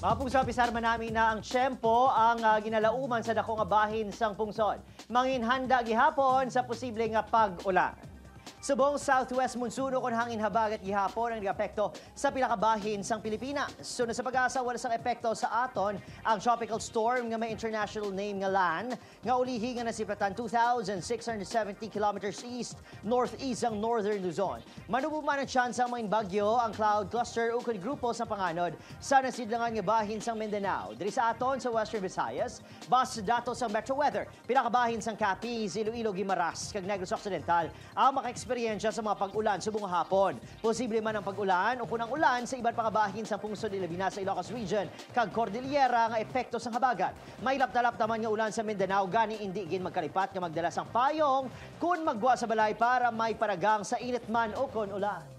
Apong sa pisarman namin na ang tiyempo ang ginalauman sa dakong bahin sang pungsod. Manginhanda gihapon sa posibleng pag-ulan. Subong southwest monsuno kon hangin habagat gihapon ang nagapekto sa pinakabahin sang Pilipinas. Sunod sa pag-asa wala sang epekto sa aton ang tropical storm nga may international name nga Lan nga ulihi nga nasipratan 2,670 kilometers northeast ang northern Luzon. Manubo man ang tsansa main bagyo ang cloud cluster o kun grupo sa panganod sa nasidlangan nga bahin sang Mindanao. Diri sa aton sa Western Visayas, base datos sa Metro Weather, pinakabahin sang Capiz, Iloilo, Guimaras, kag Negros Occidental ang maka-experience sa mga pag-ulan subong hapon. Posible man ang pag-ulan o kunang ulan sa iba't pakabahin sa pungsod ilabi na sa Ilocos Region kag Cordillera nga epekto sa habagat. May laptalap naman nga ulan sa Mindanao gani hindi gin magkalipat nga magdala sang payong kun magwa sa balay para may paragang sa init man o kun ulan.